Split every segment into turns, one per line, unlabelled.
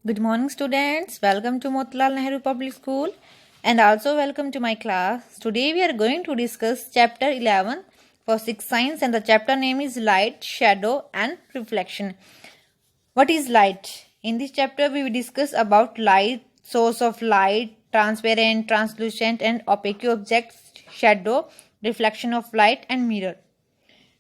Good morning, students. Welcome to Motilal Nehru Public School and also welcome to my class. Today we are going to discuss chapter 11 for 6 science and the chapter name is light, shadow and reflection. What is light? In this chapter we will discuss about light, source of light, transparent, translucent and opaque objects, shadow, reflection of light and mirror.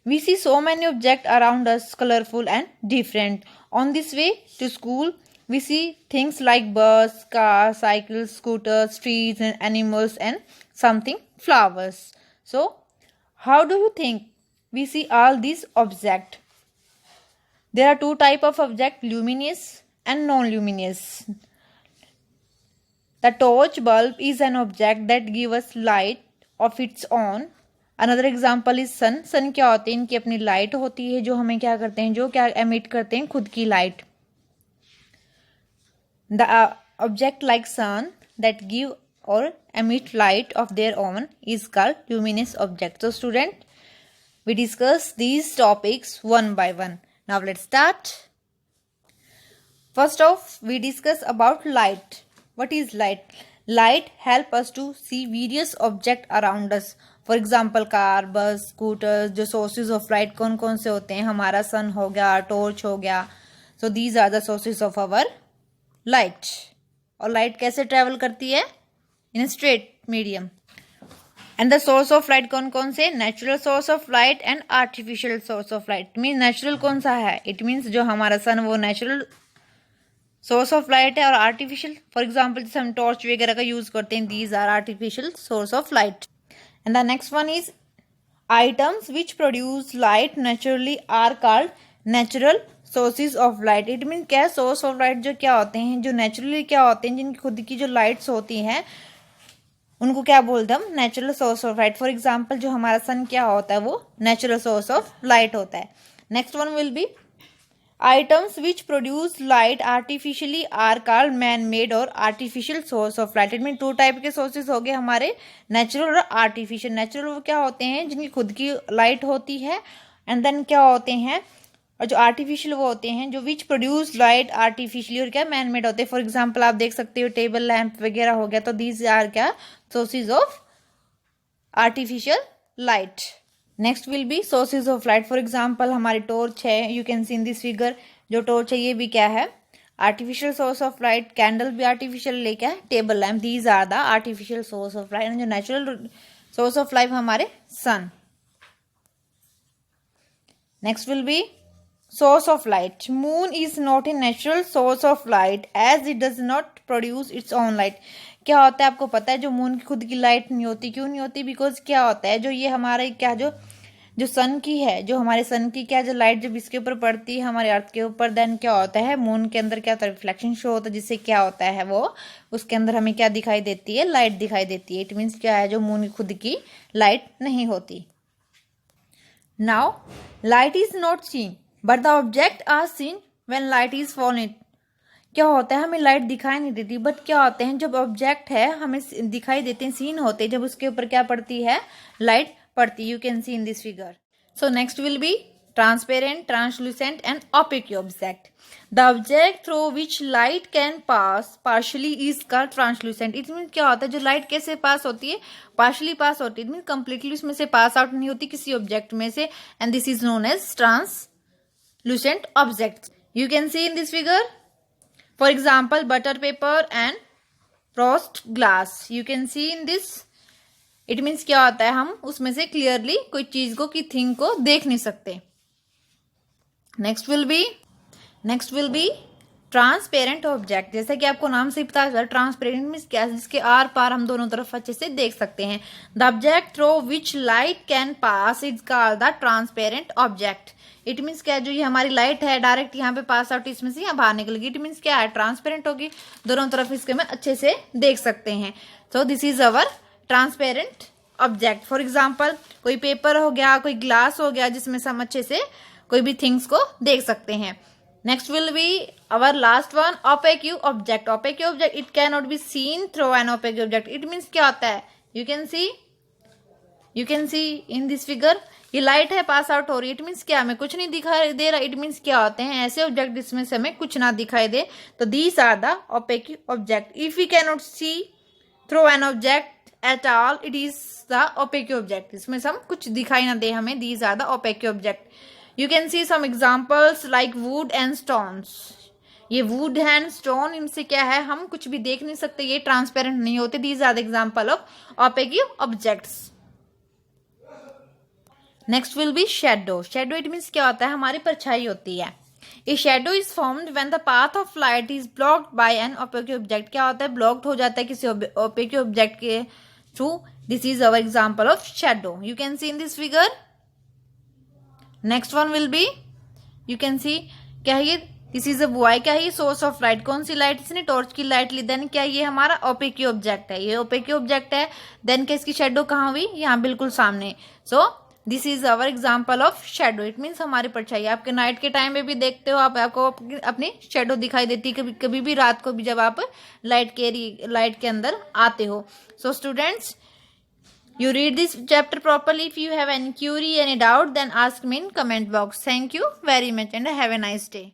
We see so many objects around us, colorful and different. On this way to school, we see things like birds, cars, cycles, scooters, trees and animals and something flowers. So, how do you think we see all these objects? There are two types of objects, luminous and non-luminous. The torch bulb is an object that gives us light of its own. Another example is sun. Sun क्या होते हैं? इनकी अपनी light होती है जो हमें क्या करते हैं, जो क्या एमिट करते हैं, खुद की light. The object like sun that give और emit light of their own is called luminous object. So student, we discuss these topics one by one. Now let's start. First off, we discuss about light. What is light? Light help us to see various objects around us. For example car, बस, scooter. जो sources of light कौन कौन से होते हैं? हमारा सन हो गया, टॉर्च हो गया. So these are the sources of our light. और लाइट कैसे ट्रेवल करती है? In straight medium. And the source of light कौन कौन से? Natural source of light and artificial source of light. Mean natural कौन सा है? इट मीन्स जो हमारा सन वो नेचुरल सोर्स ऑफ लाइट है. और आर्टिफिशियल, फॉर एग्जाम्पल जैसे हम टॉर्च वगैरह का यूज करते हैं, these are artificial source of light. And the next one is items which produce light naturally are called natural sources of light. It means क्या? Source of light जो क्या होते हैं, जो नेचुरली क्या होते हैं, जिनकी खुद की जो लाइट्स होती हैं, उनको क्या बोलते हैं हम? Natural source of light. For example जो हमारा सन क्या होता है वो नेचुरल सोर्स ऑफ लाइट होता है. Next one will B items which produce light artificially are called man-made और artificial source of light. इनमें टू टाइप के सोर्सेज हो गए हमारे, नेचुरल और आर्टिफिशियल. नेचुरल वो क्या होते हैं? जिनकी खुद की लाइट होती है. एंड देन क्या होते हैं? और जो आर्टिफिशियल वो होते हैं जो विच प्रोड्यूस लाइट आर्टिफिशियली और क्या मैन मेड होते हैं. फॉर एग्जाम्पल आप देख सकते हो टेबल लैंप वगैरह हो गया. तो दीज आर क्या? Sources of artificial light. Next will be sources of light. For example हमारी टॉर्च है, you can see in this figure. जो टॉर्च है ये भी क्या है? Artificial source of light. Candle भी आर्टिफिशियल लेके है. Table lamp, these are the artificial source of light. जो नेचुरल सोर्स ऑफ लाइट हमारे sun. Next will be source of light. Moon is not a natural source of light as it does not produce its own light. क्या होता है आपको पता है? जो moon की खुद की लाइट नहीं होती. क्यों नहीं होती? बिकॉज क्या होता है, जो ये हमारे क्या जो सन की है, जो हमारे सन की क्या जो लाइट जब इसके ऊपर पड़ती है हमारे अर्थ के ऊपर, देन क्या होता है? मून के अंदर क्या होता है? रिफ्लेक्शन शो होता है, जिससे क्या होता है वो उसके अंदर हमें क्या दिखाई देती है? लाइट दिखाई देती है. इट मीन्स क्या है? जो मून की खुद की लाइट नहीं होती. Now light is not seen but the object are seen when light is fallen. क्या होता है? हमें लाइट दिखाई नहीं देती, बट क्या होते हैं? जब ऑब्जेक्ट है हमें दिखाई देते हैं, सीन होते हैं जब उसके ऊपर क्या पड़ती है? लाइट पड़ती. You can see in this figure. So next will be transparent, translucent and opaque object. The object through which light can pass partially is called translucent. It mean क्या होता है? जो लाइट कैसे पास होती है? पार्शली पास होती है. इट मीन कंप्लीटली उसमें से पास आउट नहीं होती किसी ऑब्जेक्ट में से. And this is known as translucent object. You can see in this figure. For example, butter paper and frost glass. You can see in this. It means क्या होता है? हम उसमें से क्लियरली कोई चीज को, की थिंग को देख नहीं सकते. Next will be transparent object. जैसे कि आपको नाम से पता चला, ट्रांसपेरेंट मीन्स क्या? जिसके आर पार हम दोनों तरफ अच्छे से देख सकते हैं. The object through which light can pass is called the transparent object. It means क्या? जो ये हमारी लाइट है डायरेक्ट यहाँ पे पास आउट इसमें से यहाँ बाहर निकलेगी. इट मीन्स क्या है? ट्रांसपेरेंट होगी, दोनों तरफ इसके में अच्छे से देख सकते हैं. So this is our transparent object. For example कोई पेपर हो गया, कोई ग्लास हो गया, जिसमें से हम अच्छे से कोई भी थिंग्स को देख सकते हैं. Next will be our last one, opaque object. Opaque object, it can not be seen through an opaque object. It means क्या होता है? You can C you can see in this figure, ये light है pass out हो रही है, it means क्या, हमें कुछ नहीं दिखाई दे रहा, इट मीन्स क्या होते हैं ऐसे ऑब्जेक्ट जिसमें से हमें कुछ ना दिखाई दे, तो these are the opaque object. If we can not see through an object at all, it is the opaque object, इसमें से हम कुछ दिखाई ना दे हमें, these are the opaque object. You can see some examples like wood and stones, ये wood and stone, इनसे क्या है हम कुछ भी देख नहीं सकते, ये ट्रांसपेरेंट नहीं होते, these are the example of opaque objects. Next will be shadow. Shadow it means क्या होता है, हमारी परछाई होती है। A shadow is formed when the path of light is blocked by an opaque object, क्या होता है, ब्लॉक्ड हो जाता है किसी ओपेक ऑब्जेक्ट के through, this is our example of shadow. You can see in this figure. Next one will be, you can सी, क्या है ये, दिस इज अ बॉय, क्या है ये, सोर्स ऑफ लाइट, कौन सी लाइट, इसने टॉर्च की लाइट ली, देन क्या ये हमारा ओपेक ऑब्जेक्ट है, ये ओपेक ऑब्जेक्ट है, देन क्या इसकी शेडो कहाँ हुई, यहाँ बिल्कुल सामने, so this is our example of shadow, it means हमारी परछाई। आपके नाइट के टाइम में भी देखते हो आप, आपको अपनी शेडो दिखाई देती है, कभी कभी भी रात को भी जब आप लाइट के अंदर आते हो। So students, you read this chapter properly. If you have any query, any doubt, then ask me in comment box. Thank you very much and have a nice day.